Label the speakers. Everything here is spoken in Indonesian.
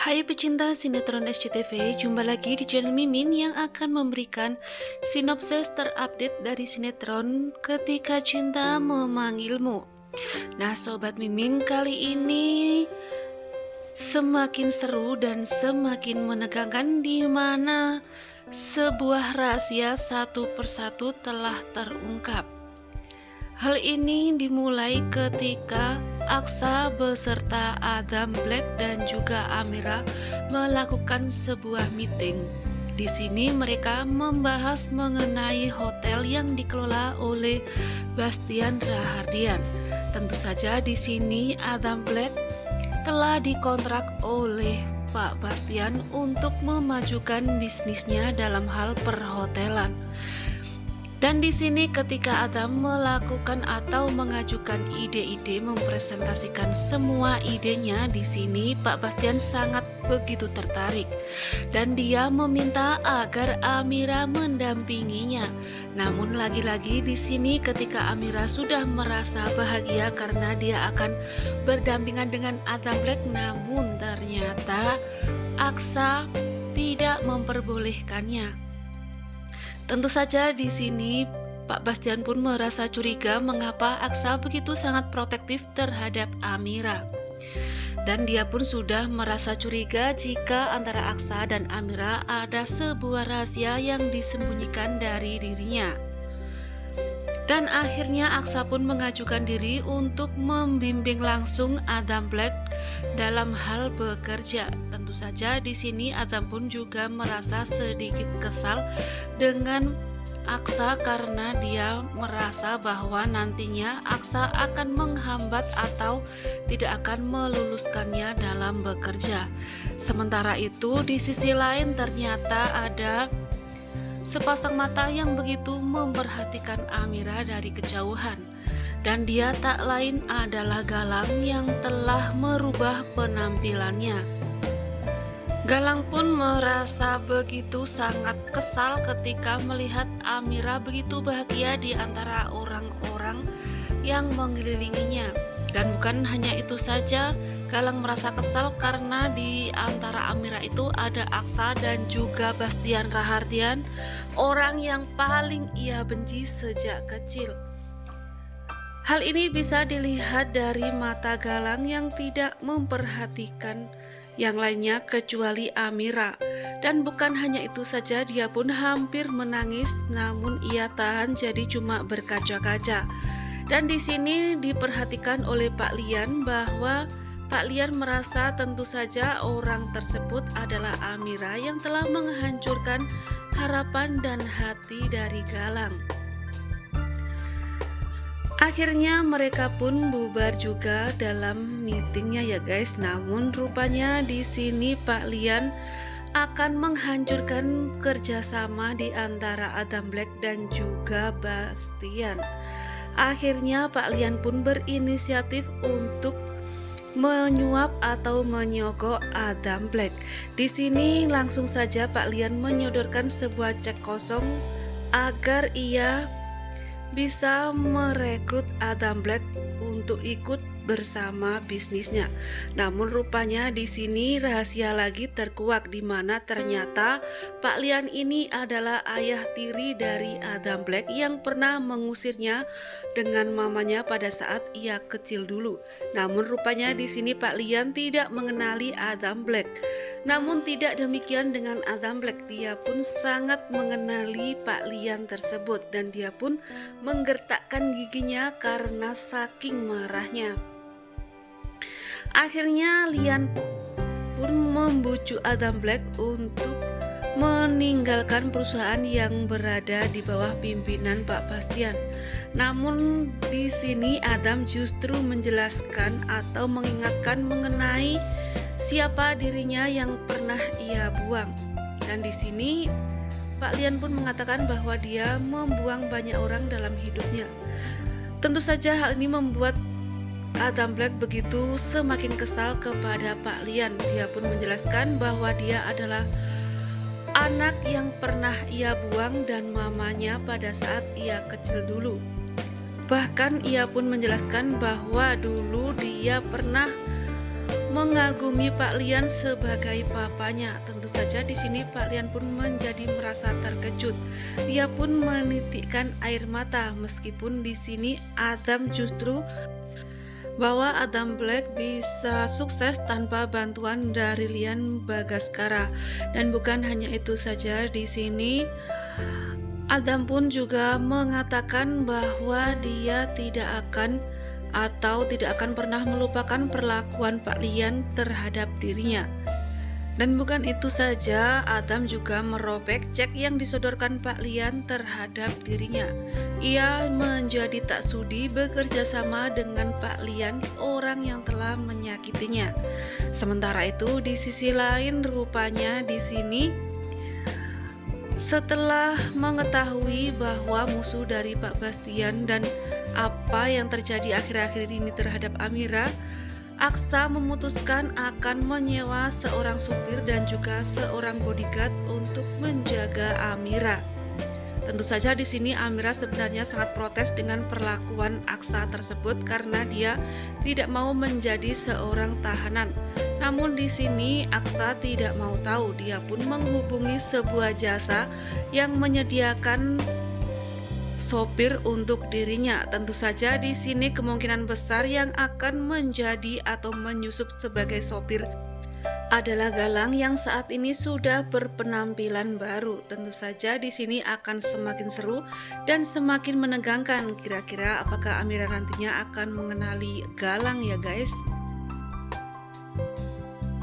Speaker 1: Hai pecinta sinetron SCTV, jumpa lagi di channel Mimin yang akan memberikan sinopsis terupdate dari sinetron Ketika Cinta Memanggilmu. Nah sobat Mimin, kali ini semakin seru dan semakin menegangkan di mana sebuah rahasia satu persatu telah terungkap. Hal ini dimulai ketika Aksa beserta Adam Black dan juga Amira melakukan sebuah meeting. Di sini mereka membahas mengenai hotel yang dikelola oleh Bastian Rahardian. Tentu saja di sini Adam Black telah dikontrak oleh Pak Bastian untuk memajukan bisnisnya dalam hal perhotelan. Dan di sini ketika Adam melakukan atau mengajukan ide-ide, mempresentasikan semua idenya, di sini Pak Bastian sangat begitu tertarik dan dia meminta agar Amira mendampinginya. Namun lagi-lagi di sini ketika Amira sudah merasa bahagia karena dia akan berdampingan dengan Adam Black, namun ternyata Aksa tidak memperbolehkannya. Tentu saja di sini Pak Bastian pun merasa curiga mengapa Aksa begitu sangat protektif terhadap Amira. Dan dia pun sudah merasa curiga jika antara Aksa dan Amira ada sebuah rahasia yang disembunyikan dari dirinya. Dan akhirnya Aksa pun mengajukan diri untuk membimbing langsung Adam Black dalam hal bekerja. Tentu saja di sini Adam pun juga merasa sedikit kesal dengan Aksa karena dia merasa bahwa nantinya Aksa akan menghambat atau tidak akan meluluskannya dalam bekerja. Sementara itu di sisi lain ternyata ada sepasang mata yang begitu memperhatikan Amira dari kejauhan, dan dia tak lain adalah Galang yang telah merubah penampilannya. Galang pun merasa begitu sangat kesal ketika melihat Amira begitu bahagia di antara orang-orang yang mengelilinginya. Dan bukan hanya itu saja, Galang merasa kesal karena di antara Amira itu ada Aksa dan juga Bastian Rahardian, orang yang paling ia benci sejak kecil. Hal ini bisa dilihat dari mata Galang yang tidak memperhatikan yang lainnya kecuali Amira. Dan bukan hanya itu saja, dia pun hampir menangis namun ia tahan jadi cuma berkaca-kaca. Dan di sini diperhatikan oleh Pak Lian bahwa Pak Lian merasa tentu saja orang tersebut adalah Amira yang telah menghancurkan harapan dan hati dari Galang. Akhirnya mereka pun bubar juga dalam meetingnya ya guys. Namun rupanya di sini Pak Lian akan menghancurkan kerjasama di antara Adam Black dan juga Bastian. Akhirnya Pak Lian pun berinisiatif untuk menyuap atau menyogok Adam Black. Di sini langsung saja Pak Lian menyodorkan sebuah cek kosong agar ia bisa merekrut Adam Black untuk ikut bersama bisnisnya. Namun rupanya di sini rahasia lagi terkuak, di mana ternyata Pak Lian ini adalah ayah tiri dari Adam Black yang pernah mengusirnya dengan mamanya pada saat ia kecil dulu. Namun rupanya di sini Pak Lian tidak mengenali Adam Black. Namun tidak demikian dengan Adam Black, dia pun sangat mengenali Pak Lian tersebut dan dia pun menggertakkan giginya karena saking marahnya. Akhirnya Lian pun membujuk Adam Black untuk meninggalkan perusahaan yang berada di bawah pimpinan Pak Bastian. Namun di sini Adam justru menjelaskan atau mengingatkan mengenai siapa dirinya yang pernah ia buang. Dan di sini Pak Lian pun mengatakan bahwa dia membuang banyak orang dalam hidupnya. Tentu saja hal ini membuat Adam Black begitu semakin kesal kepada Pak Lian. Dia pun menjelaskan bahwa dia adalah anak yang pernah ia buang dan mamanya pada saat ia kecil dulu. Bahkan ia pun menjelaskan bahwa dulu dia pernah mengagumi Pak Lian sebagai papanya. Tentu saja di sini Pak Lian pun menjadi merasa terkejut. Dia pun menitikkan air mata meskipun di sini Adam justru bahwa Adam Black bisa sukses tanpa bantuan dari Lian Bagaskara. Dan bukan hanya itu saja, di sini Adam pun juga mengatakan bahwa dia tidak akan pernah melupakan perlakuan Pak Lian terhadap dirinya. Dan bukan itu saja, Adam juga merobek cek yang disodorkan Pak Lian terhadap dirinya. Ia menjadi tak sudi bekerja sama dengan Pak Lian, orang yang telah menyakitinya. Sementara itu, di sisi lain rupanya di sini setelah mengetahui bahwa musuh dari Pak Bastian dan apa yang terjadi akhir-akhir ini terhadap Amira, Aksa memutuskan akan menyewa seorang supir dan juga seorang bodyguard untuk menjaga Amira. Tentu saja di sini Amira sebenarnya sangat protes dengan perlakuan Aksa tersebut karena dia tidak mau menjadi seorang tahanan. Namun di sini Aksa tidak mau tahu, dia pun menghubungi sebuah jasa yang menyediakan sopir untuk dirinya. Tentu saja di sini kemungkinan besar yang akan menjadi atau menyusup sebagai sopir adalah Galang yang saat ini sudah berpenampilan baru. Tentu saja di sini akan semakin seru dan semakin menegangkan. Kira-kira apakah Amira nantinya akan mengenali Galang ya guys?